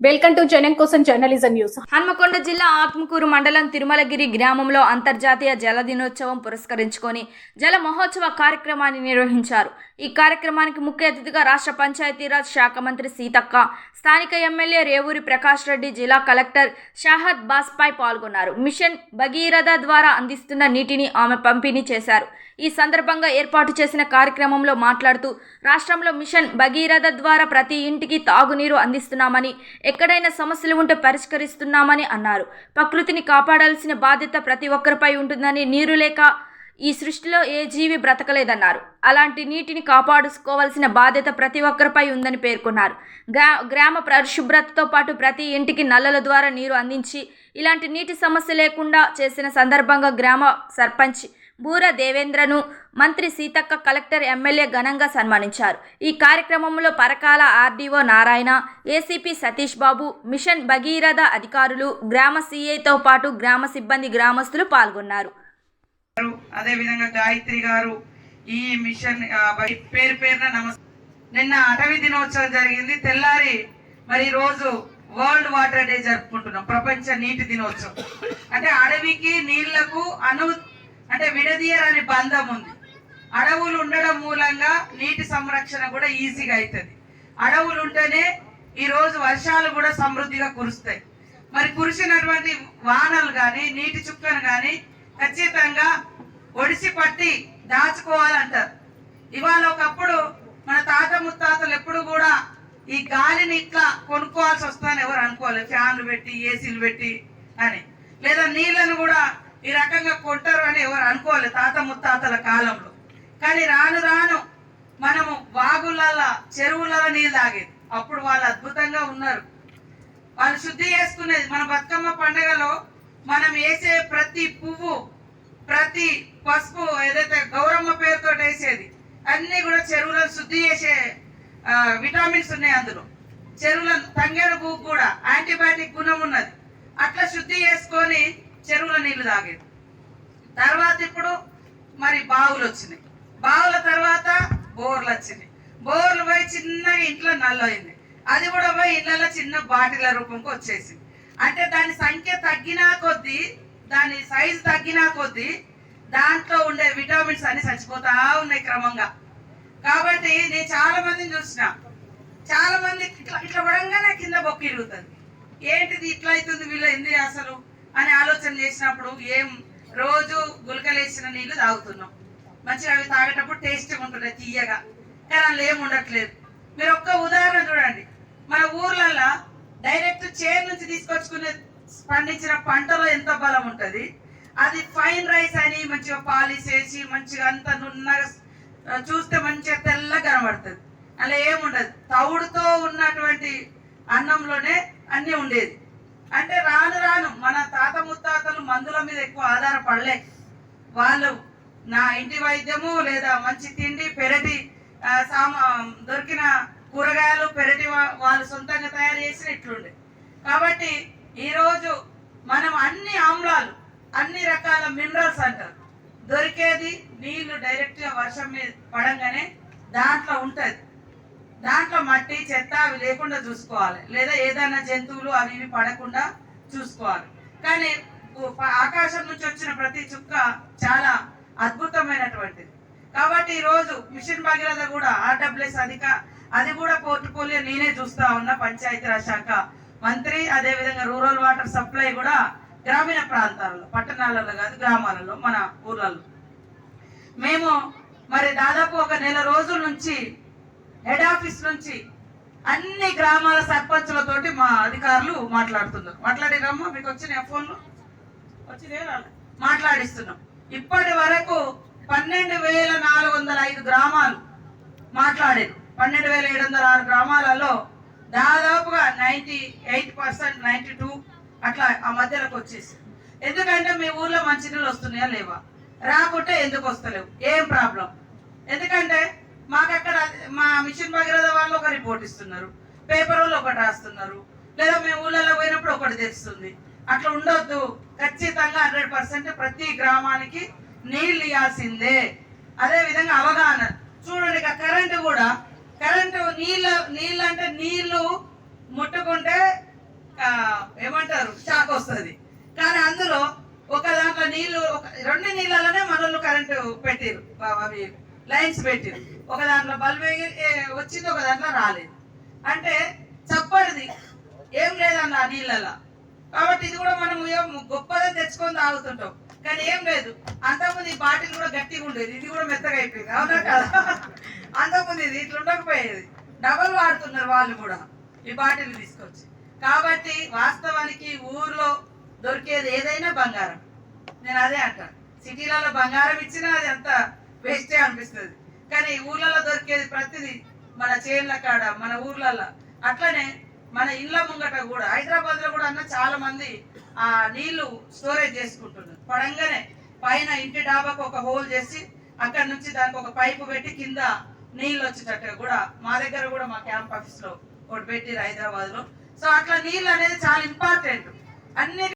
Welcome to జనం కోసం journalism news. Hanamkonda జిల్లా ఆత్మకూరు మండలం తిరుమలగిరి గ్రామంలో అంతర్జాతీయ జల దినోత్సవం పురస్కరించుకొని జల మహోత్సవ కార్యక్రమాన్ని నిర్వహించారు. ఈ కార్యక్రమానికి ముఖ్య అతిథిగా రాష్ట్ర పంచాయతీరాజ్ శాఖ మంత్రి సీతక్క, స్థానిక ఎమ్మెల్యే రేవూరి ప్రకాష్ రెడ్డి, జిల్లా కలెక్టర్ షాహద్ బాస్పాయ్ పాల్గొన్నారు. మిషన్ భగీరథ ద్వారా అందిస్తున్న నీటిని ఆమె పంపిణీ చేశారు. ఈ సందర్భంగా ఏర్పాటు చేసిన కార్యక్రమంలో మాట్లాడుతూ రాష్ట్రంలో మిషన్ భగీరథ ద్వారా ప్రతి ఇంటికి తాగునీరు అందిస్తున్నామని, ఎక్కడైనా సమస్యలు ఉంటే పరిష్కరిస్తున్నామని అన్నారు. ప్రకృతిని కాపాడాల్సిన బాధ్యత ప్రతి ఒక్కరిపై ఉంటుందని, నీరు లేక ఈ సృష్టిలో ఏ జీవి బ్రతకలేదన్నారు. అలాంటి నీటిని కాపాడుకోవాల్సిన బాధ్యత ప్రతి ఒక్కరిపై ఉందని పేర్కొన్నారు. గ్రామ పరిశుభ్రతతో పాటు ప్రతి ఇంటికి నల్లల ద్వారా నీరు అందించి ఇలాంటి నీటి సమస్య లేకుండా చేసిన సందర్భంగా గ్రామ సర్పంచ్ బూర దేవేంద్రను మంత్రి సీతక్క, కలెక్టర్, ఎమ్మెల్యే ఘనంగా సన్మానించారు. ఈ కార్యక్రమంలో Parakala RDO Narayana, ACP Satish Babu, machine Bhagiratha అధికారులు, గ్రామ సీఐతో పాటు గ్రామ సిబ్బంది, గ్రామస్తులు పాల్గొన్నారు. అదేవిధంగా గాయత్రి గారు ఈ మిషన్ పేరు పేరున నమస్తే. నిన్న అటవీ దినోత్సవం జరిగింది. తెల్లారి మరి రోజు వరల్డ్ వాటర్ డే జరుపుకుంటున్నాం, ప్రపంచ నీటి దినోత్సవం. అంటే అడవికి నీళ్లకు అంటే విడదీయరని బంధం ఉంది. అడవులు ఉండడం మూలంగా నీటి సంరక్షణ కూడా ఈజీగా అవుతుంది. అడవులు ఉంటేనే ఈరోజు వర్షాలు కూడా సమృద్ధిగా కురుస్తాయి. మరి కురిసినటువంటి వానలు కానీ నీటి చుక్కను కానీ ఖచ్చితంగా ఒడిసి పట్టి దాచుకోవాలంటారు. ఇవాళ ఒకప్పుడు మన తాత ముత్తాతలు ఎప్పుడు కూడా ఈ గాలిని ఇట్లా కొనుక్కోవాల్సి వస్తుందని ఎవరు అనుకోవాలి, ఫ్యాన్లు పెట్టి ఏసీలు పెట్టి అని, లేదా నీళ్లను కూడా ఈ రకంగా కొంటారు అని ఎవరు అనుకోవాలి తాత ముత్తాతల కాలంలో. కానీ రాను రాను మనము వాగులలో చెరువులలో నీళ్ళు తాగేది. అప్పుడు వాళ్ళు అద్భుతంగా ఉన్నారు. వాళ్ళు శుద్ధి చేసుకునేది. మన బతుకమ్మ పండుగలో మనం వేసే ప్రతి పువ్వు, ప్రతి పసుపు, ఏదైతే గౌరమ్మ పేరుతో వేసేది అన్ని కూడా చెరువులను శుద్ధి చేసే విటమిన్స్ ఉన్నాయి అందులో. చెరువుల తంగేడు పువ్వు కూడా యాంటీబయాటిక్ గుణం ఉన్నది. అట్లా శుద్ధి చేసుకొని చెరువుల నీళ్లు తాగేది. తర్వాత ఇప్పుడు మరి బావులు వచ్చినాయి. బావుల తర్వాత బోర్లు వచ్చినాయి. బోర్లు పోయి చిన్నగా ఇంట్లో నల్లయింది. అది కూడా పోయి ఇళ్లలో చిన్న బాటిల రూపంకి వచ్చేసింది. అంటే దాని సంఖ్య తగ్గినా కొద్దీ, దాని సైజు తగ్గినా కొద్దీ దాంట్లో ఉండే విటమిన్స్ అన్ని చచ్చిపోతా ఉన్నాయి క్రమంగా. కాబట్టి నేను చాలా మందిని చూసిన, చాలా మంది ఇట్లా పడంగానే కింద బొక్క ఇరుగుతుంది. ఏంటిది ఇట్లా అవుతుంది, వీళ్ళు ఏంది అసలు అని ఆలోచన చేసినప్పుడు ఏం రోజు గులకలేసిన నీళ్లు తాగుతున్నాం. మంచిగా అవి తాగేటప్పుడు టేస్ట్గా ఉంటున్నాయి, తీయగా. కానీ అందులో ఏమి ఉండట్లేదు. మీరు ఒక్క ఉదాహరణ చూడండి. మన ఊర్లల్లో డైరెక్ట్ చేను నుంచి తీసుకొచ్చుకునే పండించిన పంటలో ఎంత బలం ఉంటుంది. అది ఫైన్ రైస్ అని మంచిగా పాలిష్ చేసి మంచిగా అంత నున్నగా చూస్తే మంచిగా తెల్లగా కనబడుతుంది. అలా ఏముండదు. తవుడుతో ఉన్నటువంటి అన్నంలోనే అన్నీ ఉండేది. అంటే రాను రాను మన తాత ముత్తాతలు మందుల మీద ఎక్కువ ఆధారపడలే. వాళ్ళు నా ఇంటి వైద్యము లేదా మంచి తిండి, పెరటి దొరికిన కూరగాయలు, పెరటి వాళ్ళు సొంతంగా తయారు చేసిన ఇట్లుండే. కాబట్టి ఈరోజు మనం అన్ని ఆమ్లాలు, అన్ని రకాల మినరల్స్ అంటారు దొరికేది నీళ్లు డైరెక్ట్గా వర్షం మీద పడంగానే దాంట్లో ఉంటుంది. దాంట్లో మట్టి, చెత్త అవి లేకుండా చూసుకోవాలి, లేదా ఏదైనా జంతువులు అవి ఇవి పడకుండా చూసుకోవాలి. కానీ ఆకాశం నుంచి వచ్చిన ప్రతి చుక్క చాలా అద్భుతమైనటువంటిది. కాబట్టి ఈరోజు మిషన్ భగీరథ కూడా ఆర్డబ్ల్యూఎస్ అది కూడా పోర్ట్ఫోలియో నేనే చూస్తా ఉన్నా, పంచాయతీరాజ్ శాఖ మంత్రి. అదేవిధంగా రూరల్ వాటర్ సప్లై కూడా గ్రామీణ ప్రాంతాలలో, పట్టణాలలో కాదు గ్రామాలలో, మన ఊర్లలో. మేము మరి దాదాపు ఒక నెల రోజుల నుంచి హెడ్ ఆఫీస్ నుంచి అన్ని గ్రామాల సర్పంచులతోటి మా అధికారులు మాట్లాడుతున్నారు. మాట్లాడిరమ్మా, మీకు వచ్చిన ఫోన్లు మాట్లాడిస్తున్నాం. ఇప్పటి వరకు 12,405 గ్రామాలు మాట్లాడారు. 12,706 గ్రామాలలో దాదాపుగా 98%, 92 అట్లా ఆ మధ్యలోకి వచ్చేసి. ఎందుకంటే మీ ఊర్లో మంచినీళ్ళు వస్తున్నాయా లేవా, రాకుంటే ఎందుకు వస్తలేవు, ఏం ప్రాబ్లం? ఎందుకంటే మాకు అక్కడ మా మిషన్ భగీరథ వాళ్ళు ఒక రిపోర్ట్ ఇస్తున్నారు, పేపర్ వాళ్ళు ఒకటి రాస్తున్నారు, లేదా మేము ఊళ్ళలో పోయినప్పుడు ఒకటి తెస్తుంది. అట్లా ఉండొద్దు. ఖచ్చితంగా 100% ప్రతి గ్రామానికి నీళ్ళు ఇవ్వాల్సిందే. అదేవిధంగా అవగాహన చూడండి. కరెంటు కూడా, కరెంటు నీళ్ళు అంటే నీళ్లు ముట్టుకుంటే వస్తుంది. కానీ అందులో ఒక దాంట్లో నీళ్లు రెండు నీళ్ళలోనే మనోళ్ళు కరెంటు పెట్టిరు, అవి లైన్స్ పెట్టిరు. ఒక దాంట్లో బల్బ్ వచ్చింది, ఒక దాంట్లో రాలేదు. అంటే చప్పటిది ఏం లేదన్న ఆ నీళ్ళలో. కాబట్టి ఇది కూడా మనం గొప్పగా తెచ్చుకొని తాగుతుంటాం, కానీ ఏం లేదు. అంతకుముందు ఈ బాటిల్ కూడా గట్టిగా ఉండేది, ఇది కూడా మెత్తగా అయిపోయింది, అవునా కదా? అంతకుముందు ఇది ఇట్లా ఉండకపోయేది, డబల్ వాడుతున్నారు వాళ్ళు కూడా ఈ బాటిల్ తీసుకొచ్చి. కాబట్టి వాస్తవానికి ఊర్లో దొరికేది ఏదైనా బంగారం. నేను అదే అంటాను, సిటీలలో బంగారం ఇచ్చినా అది అంత వేస్టే అనిపిస్తుంది, కానీ ఊర్లలో దొరికేది ప్రతిదీ మన చేన్ల కాడ, మన ఊర్లలో. అట్లనే మన ఇళ్ళ ముంగట కూడా, హైదరాబాద్ లో కూడా అన్న చాలా మంది ఆ నీళ్లు స్టోరేజ్ చేసుకుంటున్నారు. పడంగానే పైన ఇంటి డాబాకు ఒక హోల్ చేసి అక్కడ నుంచి దానికి ఒక పైపు పెట్టి కింద నీళ్ళు వచ్చేటట్టుగా కూడా మా దగ్గర కూడా మా క్యాంప్ ఆఫీస్ లో ఒకటి పెట్టిరు హైదరాబాద్ లో. సో అట్లా నీళ్ళు అనేది చాలా ఇంపార్టెంట్. అన్ని